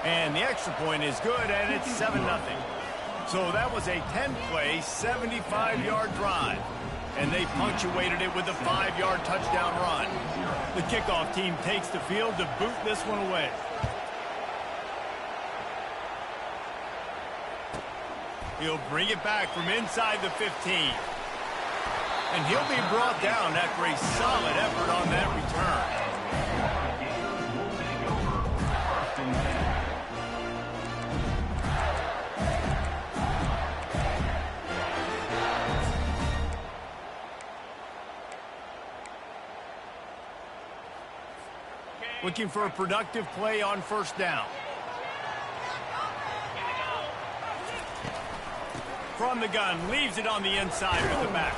And the extra point is good, and it's 7-0. So that was a 10-play, 75-yard drive. And they punctuated it with a 5-yard touchdown run. The kickoff team takes the field to boot this one away. He'll bring it back from inside the 15. And he'll be brought down after a solid effort on that return. Looking for a productive play on first down. From the gun, leaves it on the inside with the back.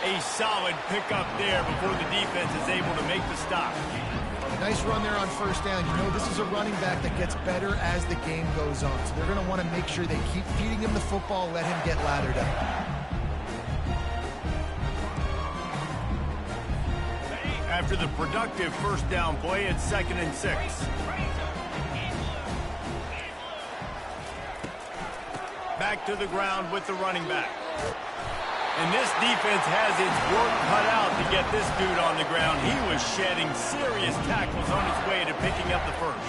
A solid pickup there before the defense is able to make the stop. Nice run there on first down. You know, this is a running back that gets better as the game goes on. So they're going to want to make sure they keep feeding him the football, let him get laddered up. After the productive first down play, it's 2nd and 6. Back to the ground with the running back. And this defense has its work cut out to get this dude on the ground. He was shedding serious tackles on his way to picking up the first.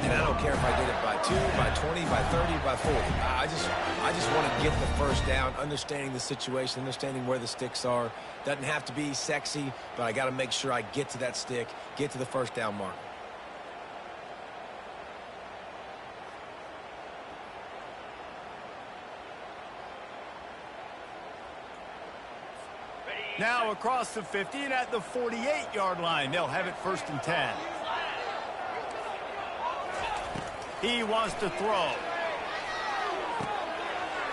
And I don't care if I get it by 2, by 20, by 30, by 40. I just want to get the first down, understanding the situation, understanding where the sticks are. Doesn't have to be sexy, but I got to make sure I get to that stick, get to the first down mark. Now across the 50 and at the 48-yard line, they'll have it 1st and 10. He wants to throw.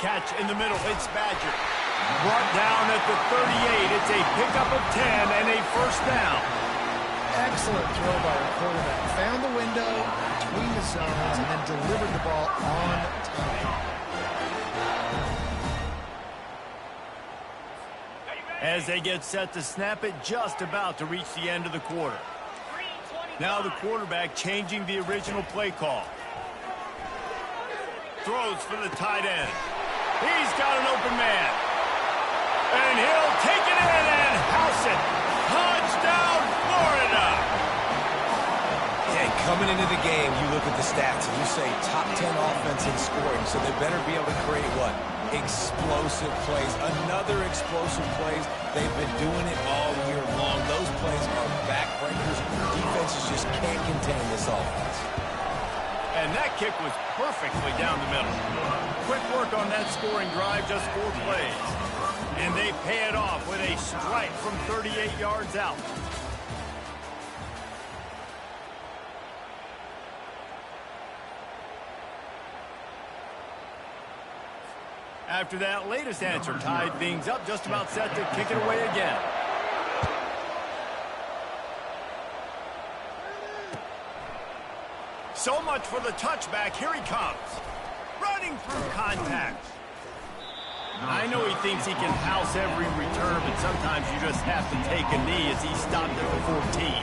Catch in the middle. It's Badger. Brought down at the 38. It's a pickup of 10 and a first down. Excellent throw by the quarterback. Found the window between the zones and then delivered the ball on time. As they get set to snap it, just about to reach the end of the quarter. Now the quarterback changing the original play call. Throws for the tight end. He's got an open man. And he'll take it in and house it. Touchdown, Florida! Hey, coming into the game, you look at the stats and you say top 10 offense in scoring, so they better be able to create what? Explosive plays. Another explosive plays. They've been doing it all year long. Those plays are backbreakers. Defenses just can't contain this offense. And that kick was perfectly down the middle. Quick work on that scoring drive, just 4 plays. And they pay it off with a strike from 38 yards out. After that latest answer tied things up, just about set to kick it away again. So much for the touchback. Here he comes. Running through contact. I know he thinks he can house every return, but sometimes you just have to take a knee as he stopped at the 14.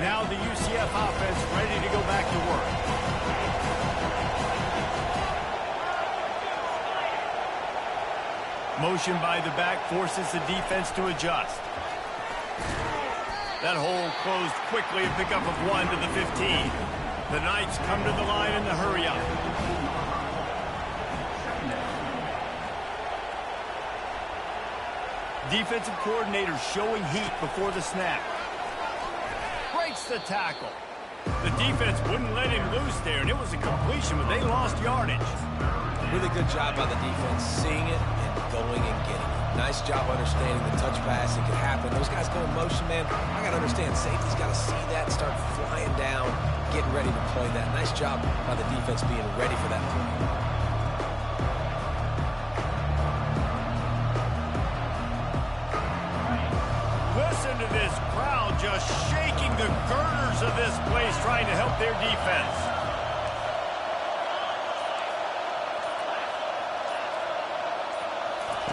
Now the UCF offense ready to go back to work. Motion by the back forces the defense to adjust. That hole closed quickly, a pickup of 1 to the 15. The Knights come to the line in the hurry-up. Defensive coordinator showing heat before the snap. Breaks the tackle. The defense wouldn't let him loose there, and it was a completion, but they lost yardage. Really good job by the defense, seeing it and going and getting it. Nice job understanding the touch pass. It could happen. Those guys go in motion, man. I got to understand, safety's got to see that, start flying down, getting ready to play that. Nice job by the defense being ready for that play. Listen to this crowd just shaking the girders of this place, trying to help their defense.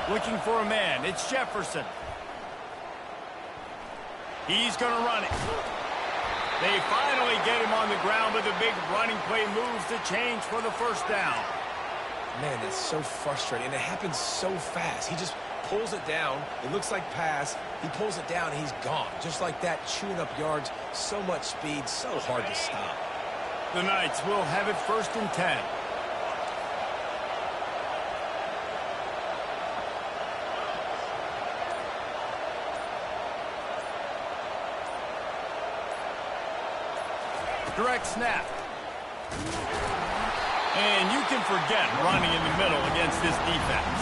Looking for a man. It's Jefferson. He's going to run it. They finally get him on the ground with a big running play moves to change for the first down. Man, that's so frustrating. It happens so fast. He just pulls it down. It looks like pass. He pulls it down, and he's gone. Just like that, chewing up yards. So much speed, so hard to stop. The Knights will have it 1st and 10. Direct snap. And you can forget running in the middle against this defense.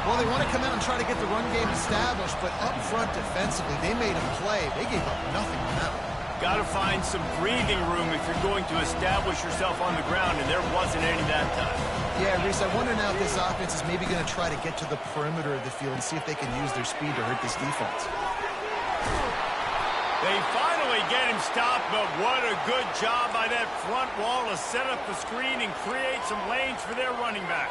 Well, they want to come out and try to get the run game established, but up front defensively, they made a play. They gave up nothing on that one. Got to find some breathing room if you're going to establish yourself on the ground, and there wasn't any that time. Yeah, Reese, I wonder now if this offense is maybe going to try to get to the perimeter of the field and see if they can use their speed to hurt this defense. They finally get him stopped, but what a good job by that front wall to set up the screen and create some lanes for their running back.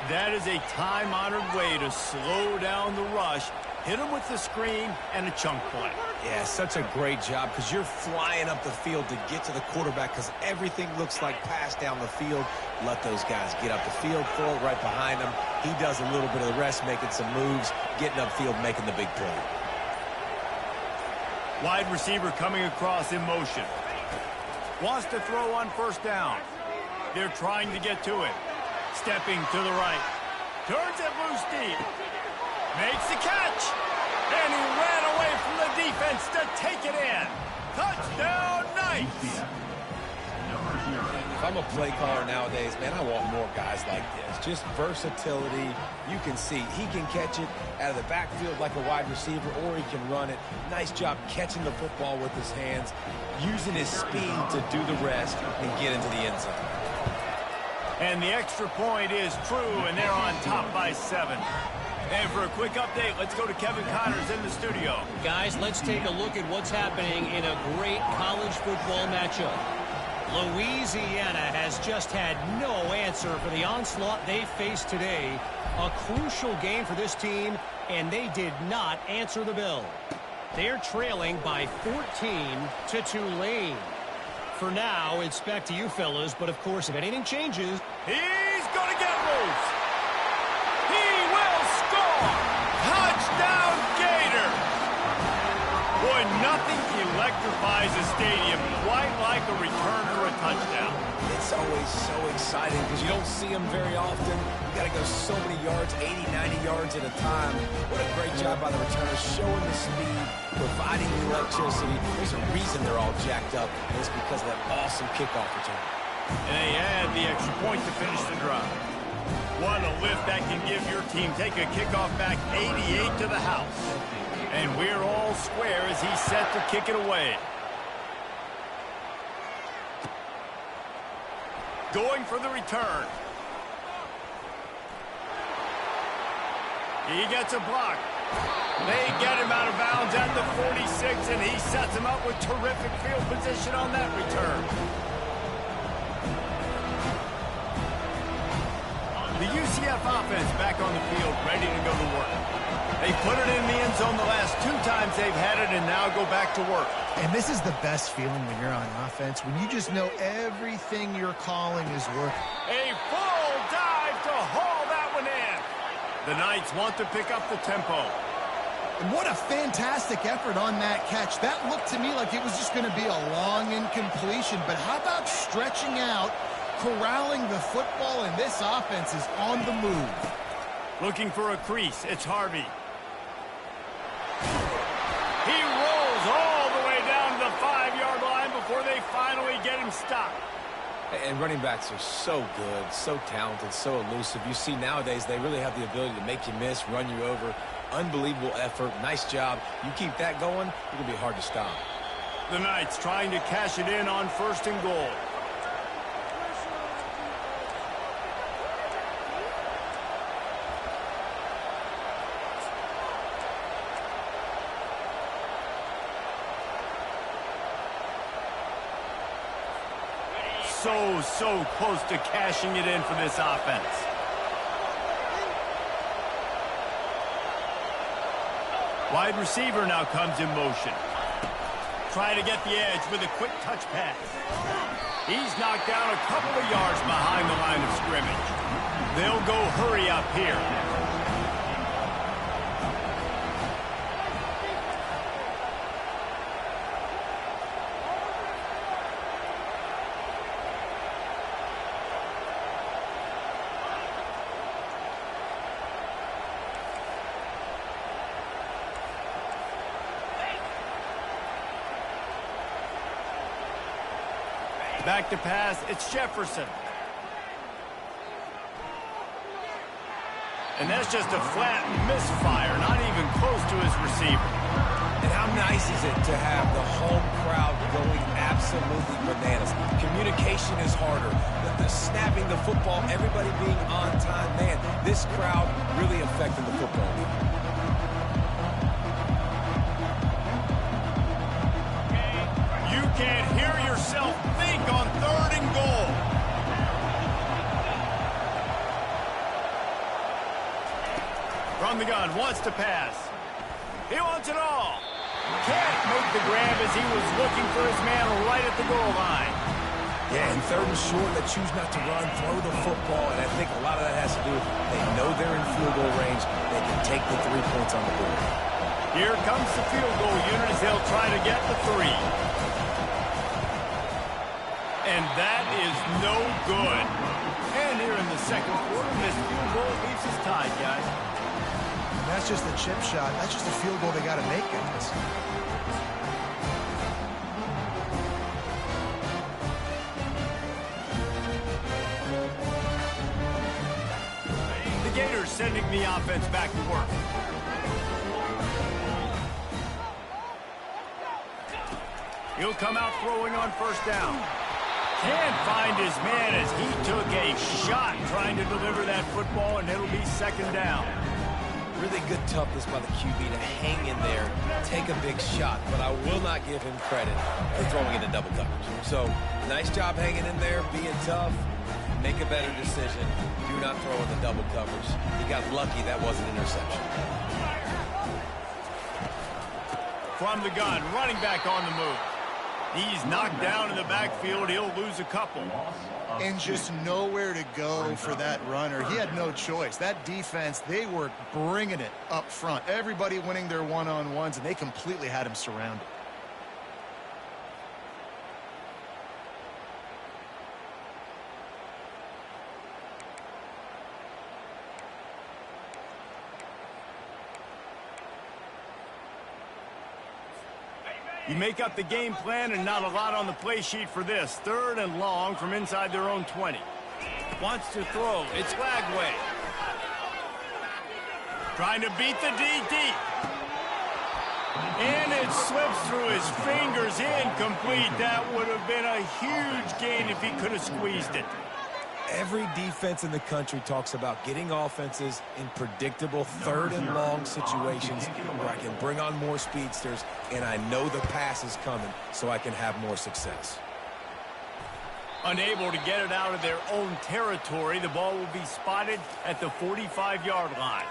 That is a time-honored way to slow down the rush, hit him with the screen, and a chunk play. Yeah, such a great job because you're flying up the field to get to the quarterback because everything looks like pass down the field. Let those guys get up the field, throw it right behind him. He does a little bit of the rest, making some moves, getting upfield, making the big play. Wide receiver coming across in motion. Wants to throw on 1st down. They're trying to get to it. Stepping to the right. Turns it loose deep. Makes the catch. And he ran away from the defense to take it in. Touchdown, Knights! If I'm a play caller nowadays, man, I want more guys like this. Just versatility. You can see he can catch it out of the backfield like a wide receiver, or he can run it. Nice job catching the football with his hands, using his speed to do the rest and get into the end zone. And the extra point is true, and they're on top by 7. And for a quick update, let's go to Kevin Connors in the studio. Guys, let's take a look at what's happening in a great college football matchup. Louisiana has just had no answer for the onslaught they faced today. A crucial game for this team, and they did not answer the bell. They're trailing by 14 to Tulane. For now, it's back to you fellas, but of course, if anything changes... He's going to get loose. He will score. Touchdown, Gator. Boy, nothing electrifies a stadium quite like a return for a touchdown. It's always so exciting because you don't see them very often. You got to go so many yards, 80, 90 yards at a time. What a great job by the returners, showing the speed, providing the electricity. There's a reason they're all jacked up, and it's because of that awesome kickoff return. And they add the extra point to finish the drive. What a lift that can give your team. Take a kickoff back 88 to the house. And we're all square as he's set to kick it away. Going for the return. He gets a block. They get him out of bounds at the 46, and he sets him up with terrific field position on that return. The UCF offense back on the field, ready to go to work. They put it in the end zone the last 2 times they've had it, and now go back to work. And this is the best feeling when you're on offense, when you just know everything you're calling is working. A full dive to haul that one in. The Knights want to pick up the tempo. And what a fantastic effort on that catch. That looked to me like it was just going to be a long incompletion, but how about stretching out, corralling the football, and this offense is on the move. Looking for a crease, it's Harvey. He rolls all the way down to the 5-yard line before they finally get him stopped. And running backs are so good, so talented, so elusive. You see nowadays they really have the ability to make you miss, run you over. Unbelievable effort. Nice job. You keep that going, it'll be hard to stop. The Knights trying to cash it in on 1st and goal. So close to cashing it in for this offense. Wide receiver now comes in motion. try to get the edge with a quick touch pass. He's knocked down a couple of yards behind the line of scrimmage. They'll go hurry up here. Back to pass, it's Jefferson. And that's just a flat misfire, not even close to his receiver. And how nice is it to have the home crowd going absolutely bananas? Communication is harder. The snapping the football, everybody being on time. Man, this crowd really affecting the football game. You can't hear yourself think on 3rd and goal. From the gun, wants to pass. He wants it all. Can't make the grab as he was looking for his man right at the goal line. Yeah, and 3rd and short, they choose not to run, throw the football, and I think a lot of that has to do with they know they're in field goal range. They can take the 3 points on the board. Here comes the field goal unit as they'll try to get the 3. And that is no good. And here in the second quarter, this field goal leaves us tied, guys. And that's just a chip shot. That's just a field goal they got to make, guys. The Gators sending the offense back to work. He'll come out throwing on 1st down. Can't find his man as he took a shot trying to deliver that football, and it'll be 2nd down. Really good toughness by the QB to hang in there, take a big shot, but I will not give him credit for throwing into double coverage. So, nice job hanging in there, being tough, make a better decision. Do not throw in the double coverage. He got lucky that wasn't an interception. From the gun, running back on the move. He's knocked down in the backfield. He'll lose a couple. And just nowhere to go for that runner. He had no choice. That defense, they were bringing it up front. Everybody winning their one-on-ones, and they completely had him surrounded. You make up the game plan and not a lot on the play sheet for this. 3rd and long from inside their own 20. Wants to throw. It's Lagway. Trying to beat the D deep. And it slips through his fingers. Incomplete. That would have been a huge gain if he could have squeezed it. Every defense in the country talks about getting offenses in predictable 3rd and long situations where I can bring on more speedsters and I know the pass is coming so I can have more success. Unable to get it out of their own territory, the ball will be spotted at the 45-yard line.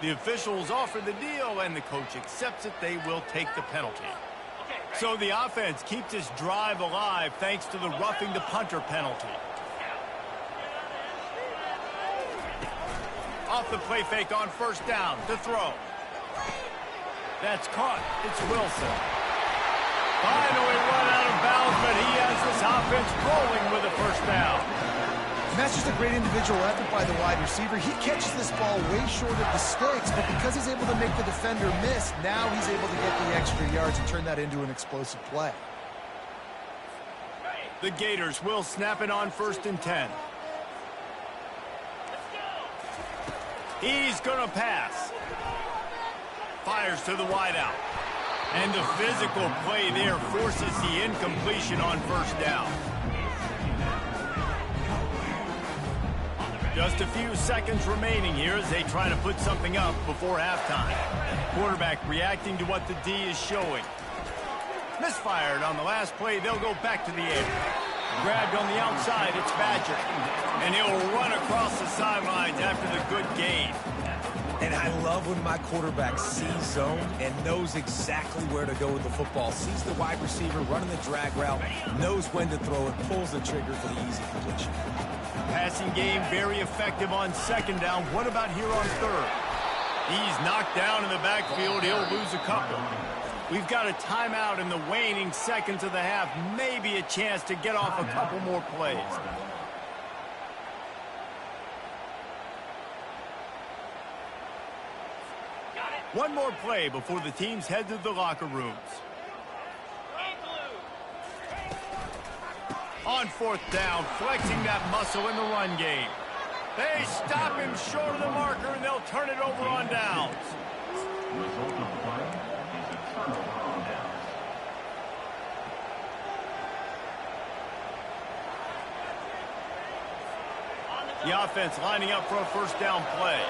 The officials offer the deal and the coach accepts it. They will take the penalty. So the offense keeps this drive alive thanks to the roughing the punter penalty. Off the play fake on 1st down to throw. That's caught. It's Wilson. Finally run out of bounds, but he has this offense rolling with a 1st down. And that's just a great individual effort by the wide receiver. He catches this ball way short of the sticks, but because he's able to make the defender miss, now he's able to get the extra yards and turn that into an explosive play. The Gators will snap it on 1st and 10. He's going to pass. Fires to the wideout. And the physical play there forces the incompletion on 1st down. Just a few seconds remaining here as they try to put something up before halftime. Quarterback reacting to what the D is showing. Misfired on the last play. They'll go back to the air. Grabbed on the outside, it's Badger. And he'll run across the sidelines after the good gain. And I love when my quarterback sees zone and knows exactly where to go with the football. Sees the wide receiver running the drag route, knows when to throw it, pulls the trigger for the easy completion. Passing game very effective on second down. What about here on third? He's knocked down in the backfield. He'll lose a couple. We've got a timeout in the waning seconds of the half. Maybe a chance to get off a couple more plays. One more play before the teams head to the locker rooms. On fourth down, flexing that muscle in the run game. They stop him short of the marker, and they'll turn it over on downs. The offense lining up for a first down play.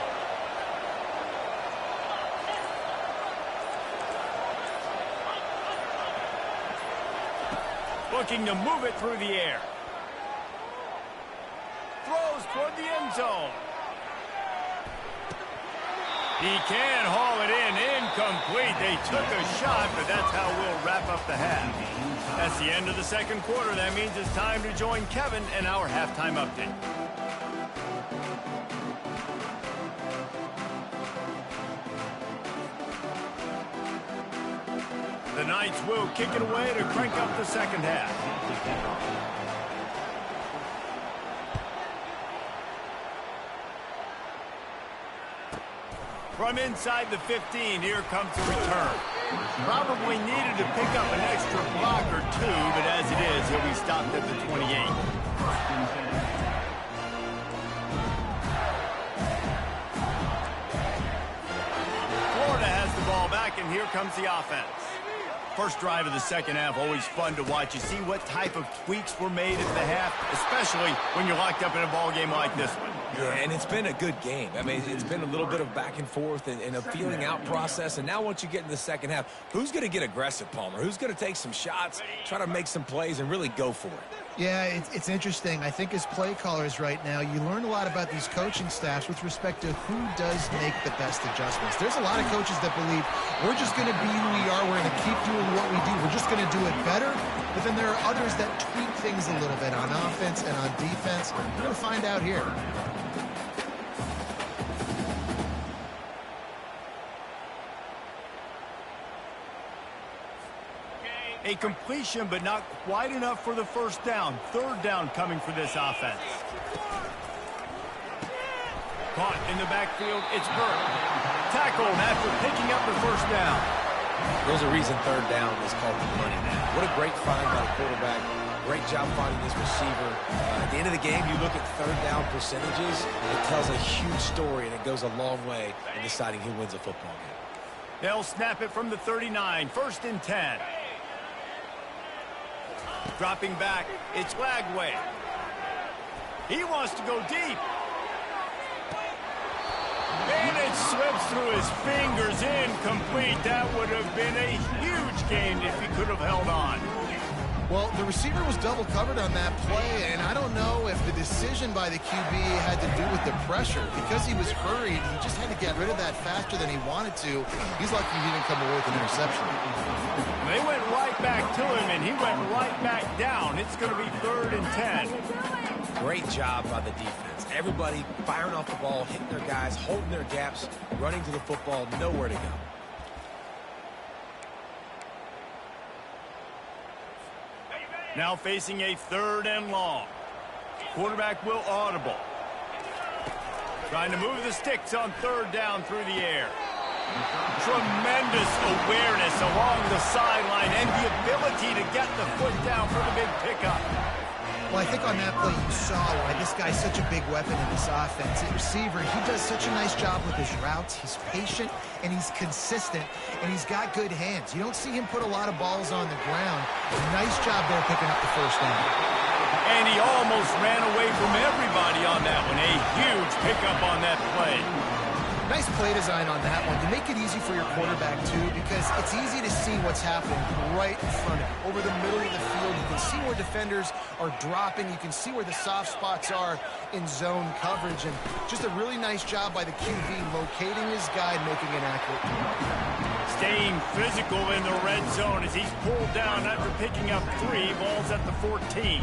Looking to move it through the air. Throws toward the end zone. He can haul it in. Incomplete. They took a shot, but that's how we'll wrap up the half. That's the end of the second quarter. That means it's time to join Kevin and our halftime update. The Knights will kick it away to crank up the second half. From inside the 15, here comes the return. Probably needed to pick up an extra block or two, but as it is, he'll be stopped at the 28. Florida has the ball back, and here comes the offense. First drive of the second half, always fun to watch. You see what type of tweaks were made at the half, especially when you're locked up in a ball game like this one. Yeah, and it's been a good game. I mean, it's been a little bit of back and forth and a feeling out process. And now once you get in the second half, who's going to get aggressive, Palmer? Who's going to take some shots, try to make some plays, and really go for it? Yeah, it's interesting. I think as play callers right now, you learn a lot about these coaching staffs with respect to who does make the best adjustments. There's a lot of coaches that believe we're just going to be who we are. We're going to keep doing what we do. We're just going to do it better. But then there are others that tweak things a little bit on offense and on defense. We're going to find out here. A completion, but not quite enough for the first down. Third down coming for this offense. Caught in the backfield, it's Burke. Tackled after picking up the first down. There's a reason third down is called the money man. What a great find by the quarterback. Great job finding this receiver. At the end of the game, you look at third down percentages. It tells a huge story, and it goes a long way in deciding who wins a football game. They'll snap it from the 39, first and 10. Dropping back, it's Lagway. He wants to go deep. And it slips through his fingers, incomplete. That would have been a huge gain if he could have held on. Well, the receiver was double covered on that play, and I don't know if the decision by the QB had to do with the pressure. Because he was hurried, he just had to get rid of that faster than he wanted to. He's lucky he didn't come away with an interception. They went right back to him, and he went right back down. It's going to be third and 10. Great job by the defense. Everybody firing off the ball, hitting their guys, holding their gaps, running to the football, nowhere to go. Now facing a third and long. Quarterback will audible. Trying to move the sticks on third down through the air. Tremendous awareness along the sideline and the ability to get the foot down for the big pickup. Well, I think on that play you saw why this guy's such a big weapon in this offense. The receiver, he does such a nice job with his routes. He's patient, and he's consistent, and he's got good hands. You don't see him put a lot of balls on the ground. Nice job there picking up the first down. And he almost ran away from everybody on that one. A huge pickup on that play. Nice play design on that one. You make it easy for your quarterback, too, because it's easy to see what's happening right in front of you. Over the middle of the field, you can see where defenders are dropping. You can see where the soft spots are in zone coverage. And just a really nice job by the QB locating his guy and making an accurate throw. Staying physical in the red zone as he's pulled down after picking up 3. Ball's at the 14.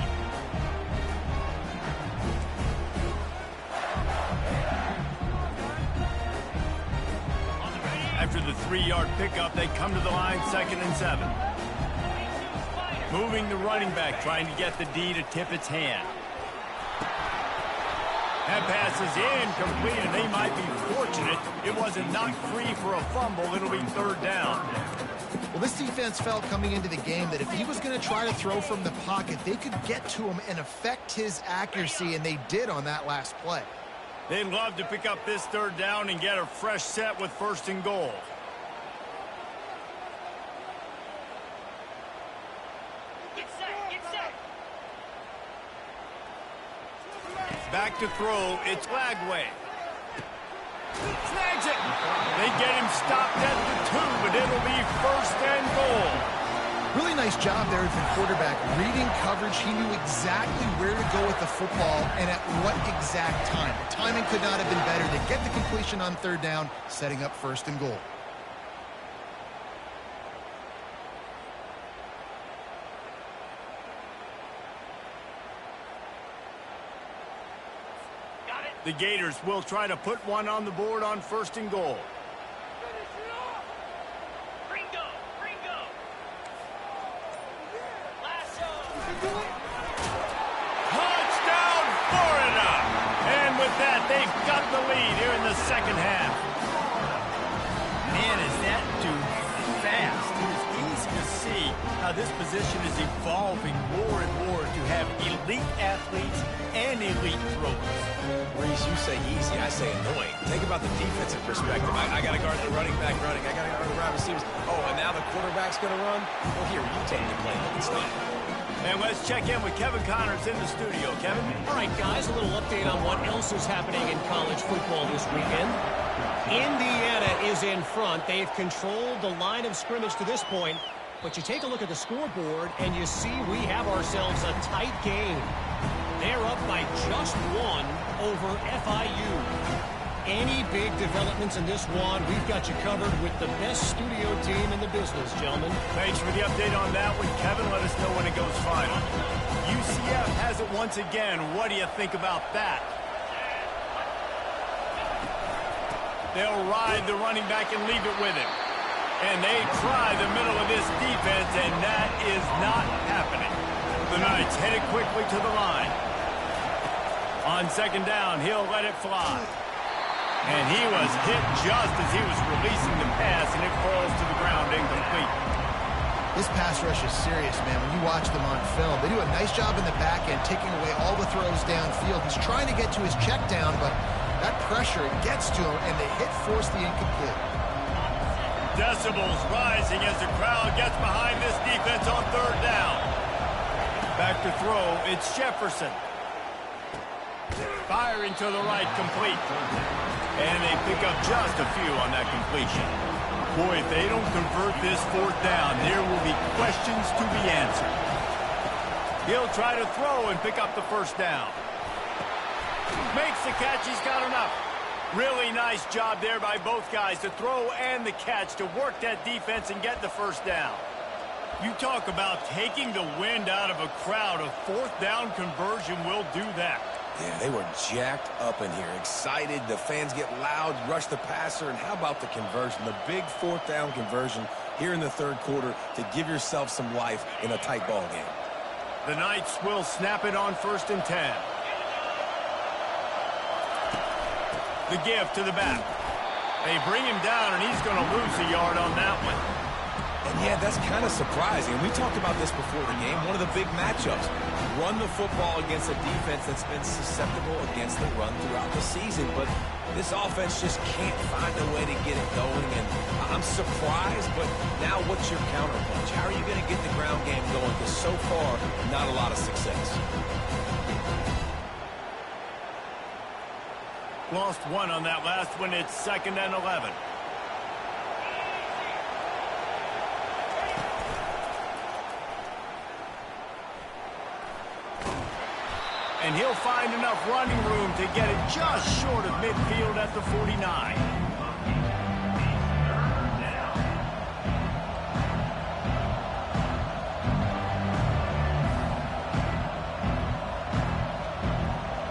After the 3-yard pickup, they come to the line 2nd and 7. Moving the running back, trying to get the D to tip its hand. That pass is incomplete, and they might be fortunate it wasn't knocked free for a fumble. It'll be 3rd down. Well, this defense felt coming into the game that if he was going to try to throw from the pocket, they could get to him and affect his accuracy, and they did on that last play. They'd love to pick up this 3rd down and get a fresh set with 1st and goal. Get set. Back to throw, it's Lagway. Snags it. They get him stopped at the 2, but it'll be 1st and goal. Really nice job there for the quarterback. Reading coverage, he knew exactly where to go with the football and at what exact time. The timing could not have been better to get the completion on 3rd down, setting up 1st and goal. The Gators will try to put one on the board on 1st and goal. Touchdown, Florida! And with that, they've got the lead here in the 2nd half. Man, is that dude fast. It is easy to see how this position is evolving more and more to have elite athletes and elite throwers. Reese, you say easy, I say annoying. Think about the defensive perspective. I got to guard the running back running. I got to guard the wide receivers. Oh, and now the quarterback's going to run? Well, here, you take the play. Look, it's not. And let's check in with Kevin Connors in the studio. Kevin? All right, guys, a little update on what else is happening in college football this weekend. Indiana is in front. They've controlled the line of scrimmage to this point. But you take a look at the scoreboard, and you see we have ourselves a tight game. They're up by just 1 over FIU. Any big developments in this one, we've got you covered with the best studio team in the business, gentlemen. Thanks for the update on that one, Kevin. Let us know when it goes final. UCF has it once again. What do you think about that? They'll ride the running back and leave it with him. And they try the middle of this defense, and that is not happening. The Knights headed quickly to the line. On 2nd down, he'll let it fly. And he was hit just as he was releasing the pass, and it falls to the ground incomplete. This pass rush is serious, man. When you watch them on film, they do a nice job in the back end, taking away all the throws downfield. He's trying to get to his check down, but that pressure gets to him, and the hit forced the incomplete. Decibels rising as the crowd gets behind this defense on 3rd down. Back to throw, it's Jefferson. Firing to the right, complete. And they pick up just a few on that completion. Boy, if they don't convert this 4th down, there will be questions to be answered. He'll try to throw and pick up the 1st down. Makes the catch, he's got enough. Really nice job there by both guys, the throw and the catch, to work that defense and get the 1st down. You talk about taking the wind out of a crowd. A 4th down conversion will do that. Yeah, they were jacked up in here, excited. The fans get loud, rush the passer, and how about the conversion? The big 4th down conversion here in the 3rd quarter to give yourself some life in a tight ball game. The Knights will snap it on 1st and 10. The give to the back. They bring him down, and he's going to lose a yard on that one. And yeah, that's kind of surprising. We talked about this before the game. One of the big matchups. Run the football against a defense that's been susceptible against the run throughout the season. But this offense just can't find a way to get it going. And I'm surprised, but now what's your counterpunch? How are you going to get the ground game going? Because so far, not a lot of success. Lost one on that last one. It's 2nd and 11. And he'll find enough running room to get it just short of midfield at the 49.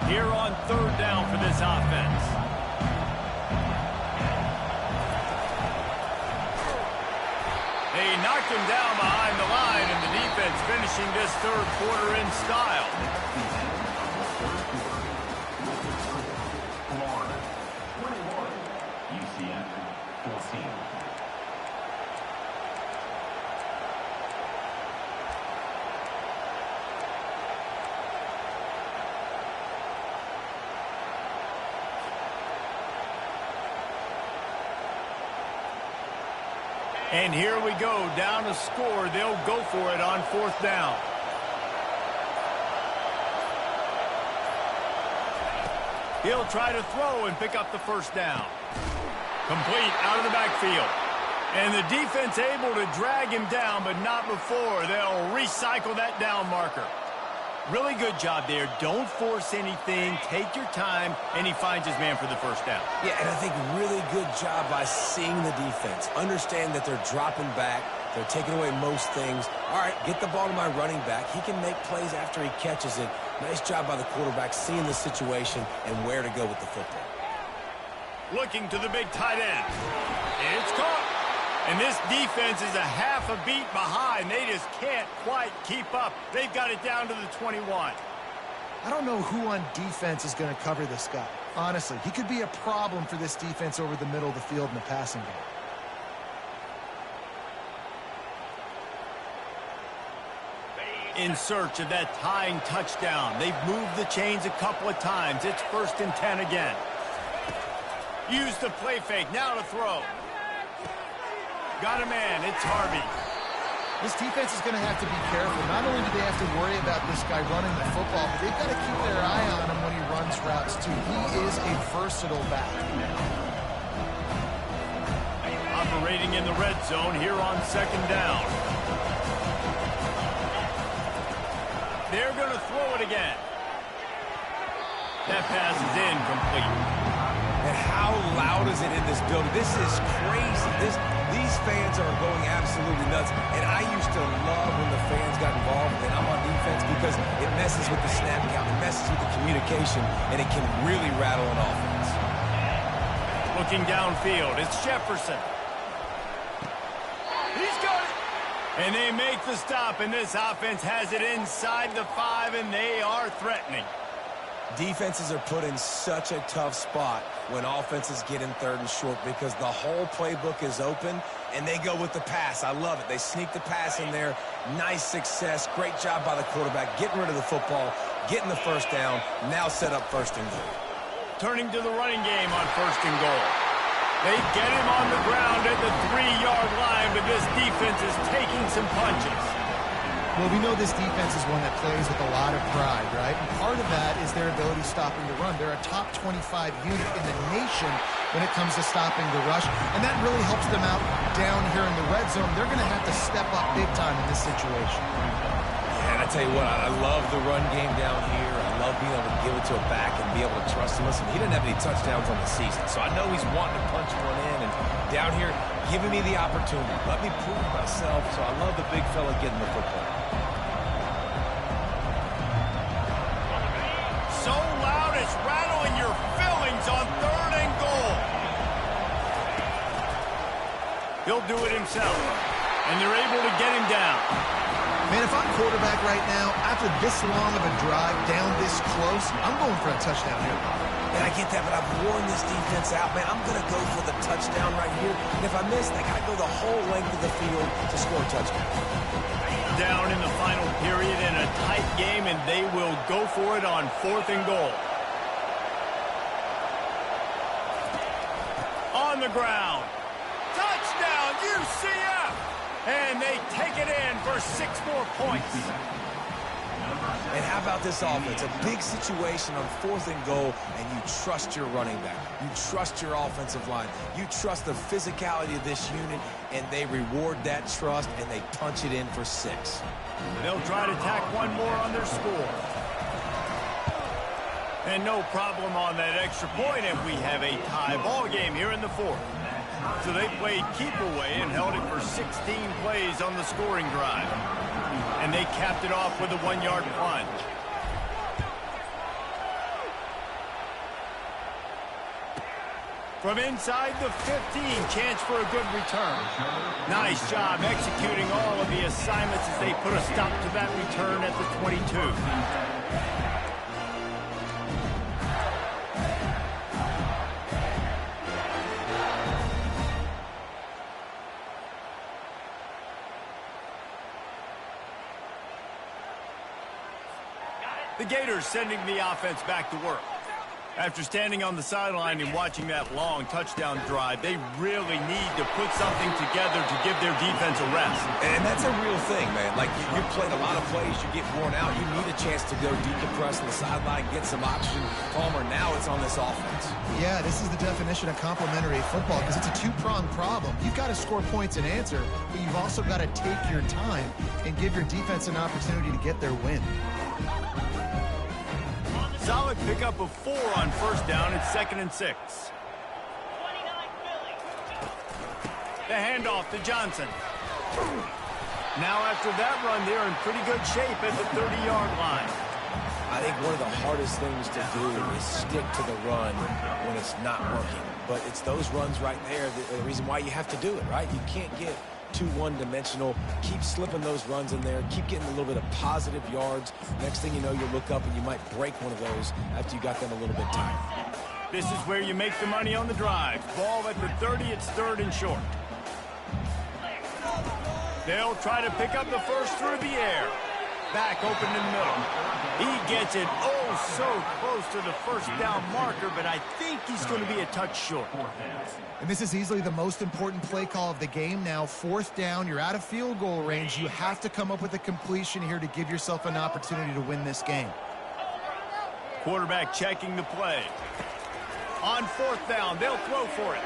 Here on 3rd down for this offense. They knocked him down behind the line, and the defense finishing this 3rd quarter in style. And here we go, down a score. They'll go for it on 4th down. He'll try to throw and pick up the 1st down. Complete out of the backfield. And the defense able to drag him down, but not before. They'll recycle that down marker. Really good job there. Don't force anything. Take your time, and he finds his man for the 1st down. Yeah, and I think really good job by seeing the defense. Understand that they're dropping back. They're taking away most things. All right, get the ball to my running back. He can make plays after he catches it. Nice job by the quarterback seeing the situation and where to go with the football. Looking to the big tight end. It's caught. And this defense is a half a beat behind. They just can't quite keep up. They've got it down to the 21. I don't know who on defense is going to cover this guy. Honestly, he could be a problem for this defense over the middle of the field in the passing game. In search of that tying touchdown. They've moved the chains a couple of times. It's 1st and 10 again. Use the play fake. Now to throw. Got a man. It's Harvey. This defense is going to have to be careful. Not only do they have to worry about this guy running the football, but they've got to keep their eye on him when he runs routes, too. He is a versatile back. Operating in the red zone here on 2nd down. They're going to throw it again. That pass is incomplete. And how loud is it in this building? This is crazy. These fans are going absolutely nuts. And I used to love when the fans got involved and I'm on defense because it messes with the snap count, it messes with the communication, and it can really rattle an offense. Looking downfield, it's Jefferson. He's got it. And they make the stop, and this offense has it inside the 5, and they are threatening. Defenses are put in such a tough spot when offenses get in 3rd and short because the whole playbook is open and they go with the pass. I love it. They sneak the pass in there. Nice success. Great job by the quarterback getting rid of the football, getting the 1st down, now set up 1st and goal. Turning to the running game on 1st and goal. They get him on the ground at the 3-yard line, but this defense is taking some punches. Well, we know this defense is one that plays with a lot of pride, right? And part of that is their ability stopping the run. They're a top 25 unit in the nation when it comes to stopping the rush, and that really helps them out down here in the red zone. They're going to have to step up big time in this situation. Yeah, and I tell you what, I love the run game down here. I love being able to give it to a back and be able to trust him. Listen, he didn't have any touchdowns on the season, so I know he's wanting to punch one in, and down here, giving me the opportunity. Let me prove myself, so I love the big fella getting the football. So loud it's rattling your fillings on 3rd and goal. He'll do it himself, and they're able to get him down. Man, if I'm quarterback right now, after this long of a drive down this close, I'm going for a touchdown here. And I get that, but I've worn this defense out, man. I'm going to go for the touchdown right here. And if I miss, they got to go the whole length of the field to score a touchdown. Down in the final period in a tight game, and they will go for it on 4th and goal. On the ground. Touchdown, UCF! And they take it in for 6 more points. And how about this offense? A big situation on 4th and goal, and you trust your running back. You trust your offensive line. You trust the physicality of this unit, and they reward that trust, and they punch it in for 6. They'll try to tack one more on their score. And no problem on that extra point, and we have a tie ball game here in the 4th. So they played keep away and held it for 16 plays on the scoring drive. And they capped it off with a 1-yard plunge. From inside the 15, chance for a good return. Nice job executing all of the assignments as they put a stop to that return at the 22. The Gators sending the offense back to work. After standing on the sideline and watching that long touchdown drive, they really need to put something together to give their defense a rest. And that's a real thing, man. Like, you played a lot of plays, you get worn out, you need a chance to go decompress on the sideline, get some oxygen. Palmer, now it's on this offense. Yeah, this is the definition of complementary football because it's a two-pronged problem. You've got to score points and answer, but you've also got to take your time and give your defense an opportunity to get their win. Solid pickup of 4 on 1st down. It's 2nd and 6. 29 Philly. The handoff to Johnson. Now after that run, they're in pretty good shape at the 30-yard line. I think one of the hardest things to do is stick to the run when it's not working. But it's those runs right there, the reason why you have to do it, right? You can't get too one-dimensional. Keep slipping those runs in there. Keep getting a little bit of positive yards. Next thing you know, you look up and you might break one of those after you got them a little bit tired. This is where you make the money on the drive. Ball at the 30, it's 3rd and short. They'll try to pick up the first through the air. Back open in the middle. He gets it so close to the 1st down marker, but I think he's going to be a touch short. And this is easily the most important play call of the game now. 4th down, you're out of field goal range. You have to come up with a completion here to give yourself an opportunity to win this game. Quarterback checking the play. On 4th down, they'll throw for it.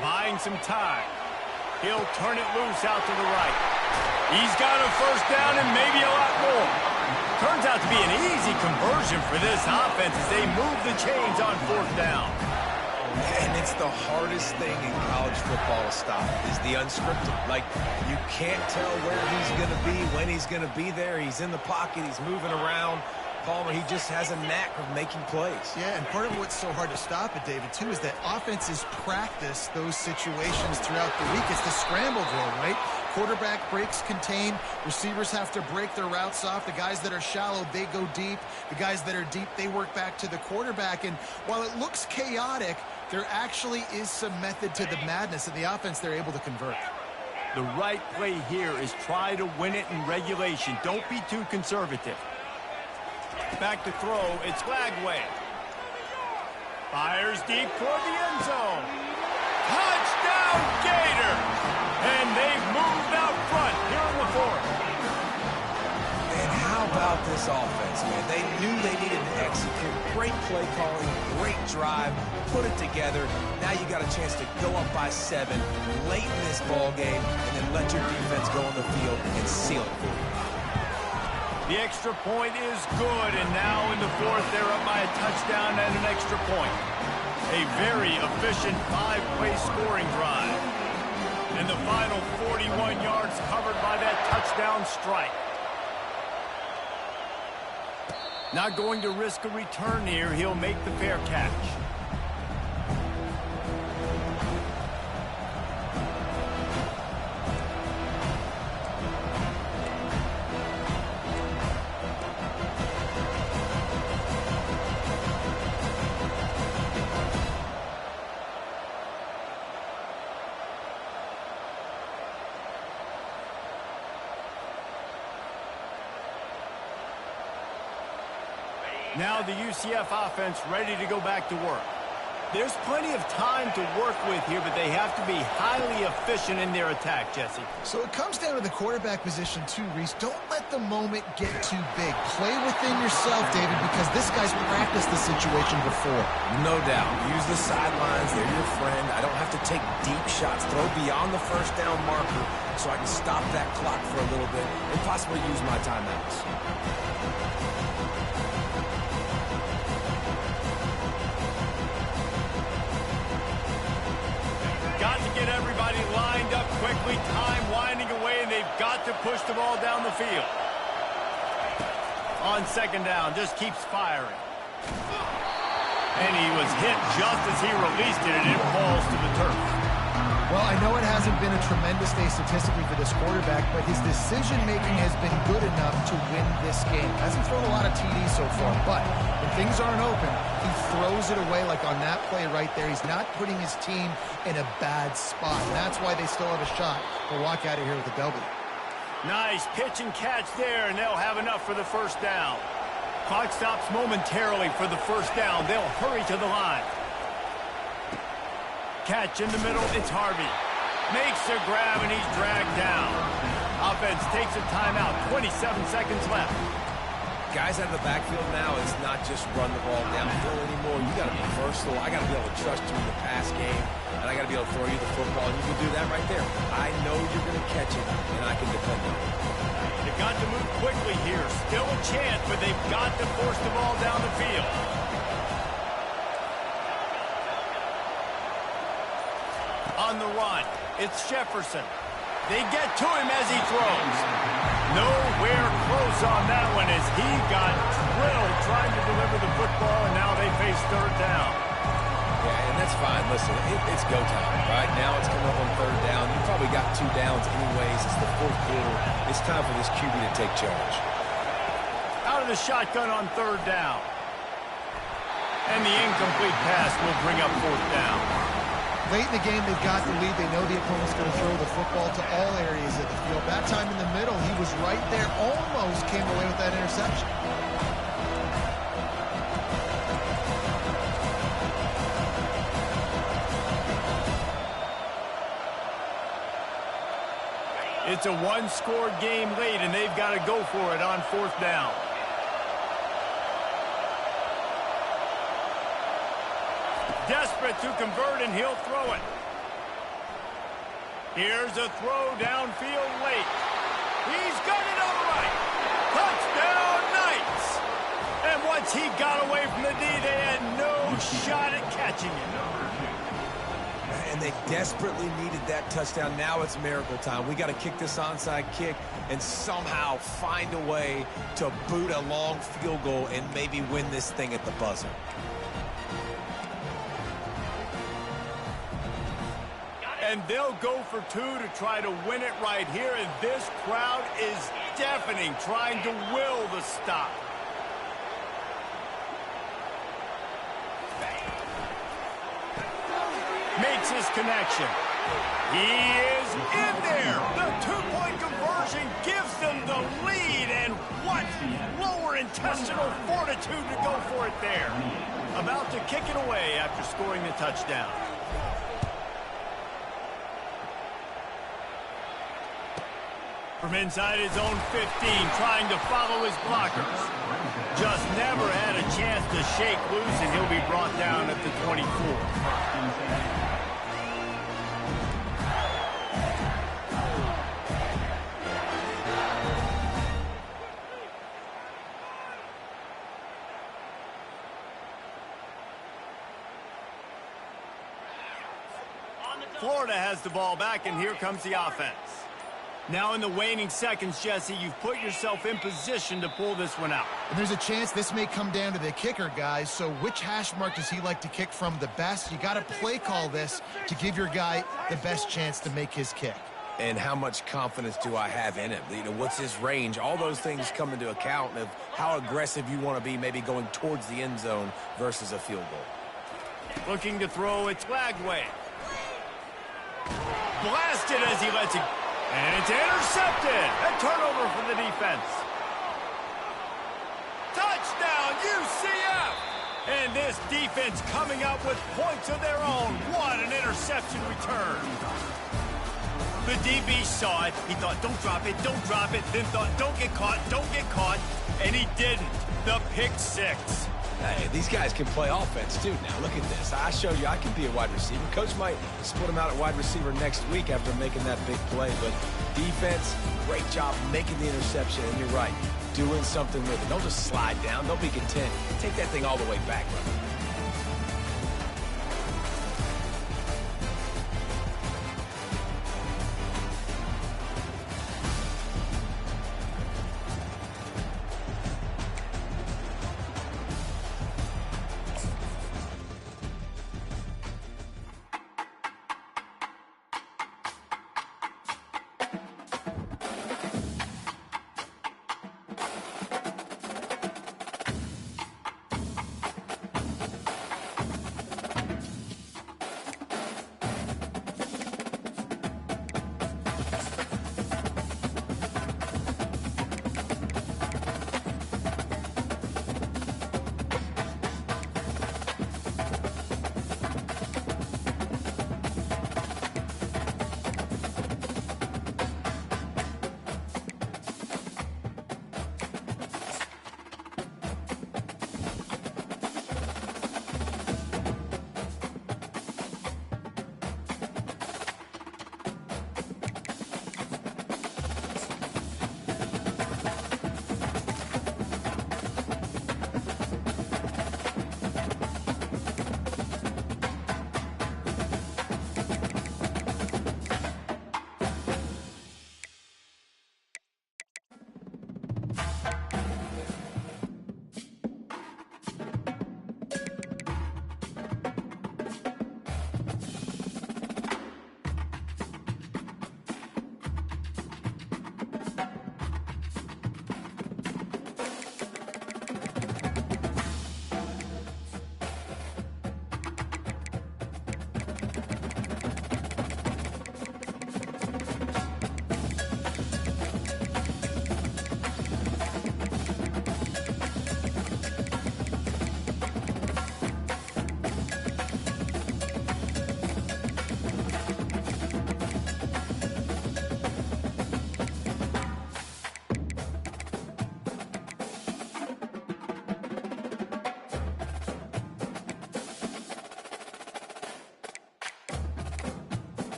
Buying some time. He'll turn it loose out to the right. He's got a 1st down and maybe a lot more. Turns out to be an easy conversion for this offense as they move the chains on 4th down. And it's the hardest thing in college football to stop is the unscripted. Like, you can't tell where he's going to be, when he's going to be there. He's in the pocket. He's moving around. Palmer, he just has a knack of making plays. Yeah, and part of what's so hard to stop it, David, too, is that offenses practice those situations throughout the week. It's the scramble drill, right? Quarterback breaks contain. Receivers have to break their routes off. The guys that are shallow, they go deep. The guys that are deep, they work back to the quarterback. And while it looks chaotic, there actually is some method to the madness in the offense they're able to convert. The right play here is try to win it in regulation. Don't be too conservative. Back to throw, it's Flagway. Fires deep toward the end zone. Touchdown, Gator! And they've moved out front here in the 4th. And how about this offense, man? They knew they needed to execute. Great play calling, great drive, put it together. Now you got a chance to go up by 7 late in this ball game and then let your defense go on the field and seal it for you. The extra point is good, and now in the 4th, they're up by a touchdown and an extra point. A very efficient 5-play scoring drive. And the final 41 yards covered by that touchdown strike. Not going to risk a return here. He'll make the fair catch. Now the UCF offense ready to go back to work. There's plenty of time to work with here, but they have to be highly efficient in their attack, Jesse. So it comes down to the quarterback position too, Reese. Don't let the moment get too big. Play within yourself, David, because this guy's practiced the situation before. No doubt. Use the sidelines. They're your friend. I don't have to take deep shots. Throw beyond the first down marker so I can stop that clock for a little bit and possibly use my timeouts. Got to get everybody lined up quickly, time winding away, and they've got to push the ball down the field. On second down, just keeps firing. And he was hit just as he released it, and it falls to the turf. Well, I know it hasn't been a tremendous day statistically for this quarterback, but his decision-making has been good enough to win this game. Hasn't thrown a lot of TDs so far, but when things aren't open, he throws it away like on that play right there. He's not putting his team in a bad spot, and that's why they still have a shot to walk out of here with a W. Nice pitch and catch there, and they'll have enough for the first down. Clock stops momentarily for the first down. They'll hurry to the line. Catch in the middle, it's Harvey. Makes a grab, and he's dragged down. Offense takes a timeout, 27 seconds left. Guys out of the backfield now, it's not just run the ball downfield anymore. You got to be versatile. I got to be able to trust you in the pass game, and I got to be able to throw you the football, and you can do that right there. I know you're going to catch it, and I can depend on it. They've got to move quickly here. Still a chance, but they've got to force the ball down the field. On the run, it's Jefferson. They get to him as he throws. Nowhere close on that one as he got drilled trying to deliver the football, and now they face third down. Yeah, and that's fine. Listen, it's go time, right? Now it's coming up on third down. You probably got 2 downs anyways. It's the fourth quarter. It's time for this QB to take charge. Out of the shotgun on third down. And the incomplete pass will bring up fourth down. Late in the game, they've got the lead. They know the opponent's going to throw the football to all areas of the field. That time in the middle, he was right there. Almost came away with that interception. It's a one-score game late, and they've got to go for it on fourth down. Desperate to convert, and he'll throw it. Here's a throw downfield late. He's got it all right. Touchdown, Knights. And once he got away from the D, they had no shot at catching it. And they desperately needed that touchdown. Now it's miracle time. We got to kick this onside kick and somehow find a way to boot a long field goal and maybe win this thing at the buzzer. And they'll go for 2 to try to win it right here. And this crowd is deafening, trying to will the stop. Makes his connection. He is in there. The 2-point conversion gives them the lead. And what lower intestinal fortitude to go for it there. About to kick it away after scoring the touchdown. From inside his own 15, trying to follow his blockers. Just never had a chance to shake loose, and he'll be brought down at the 24. Florida has the ball back, and here comes the offense. Now in the waning seconds, Jesse, you've put yourself in position to pull this one out. And there's a chance this may come down to the kicker, guys. So which hash mark does he like to kick from the best? You got to play call this to give your guy the best chance to make his kick. And how much confidence do I have in him? You know, what's his range? All those things come into account of how aggressive you want to be, maybe going towards the end zone versus a field goal. Looking to throw, it's Lagway. Blasted as he lets it. And it's intercepted. A turnover for the defense. Touchdown, UCF. And this defense coming up with points of their own. What an interception return. The DB saw it. He thought, don't drop it, don't drop it. Then thought, don't get caught. And he didn't. The pick six. Hey, these guys can play offense, too. Now, look at this. I showed you I can be a wide receiver. Coach might split him out at wide receiver next week after making that big play. But defense, great job making the interception. And you're right, doing something with it. Don't just slide down. Don't be content. Take that thing all the way back, brother.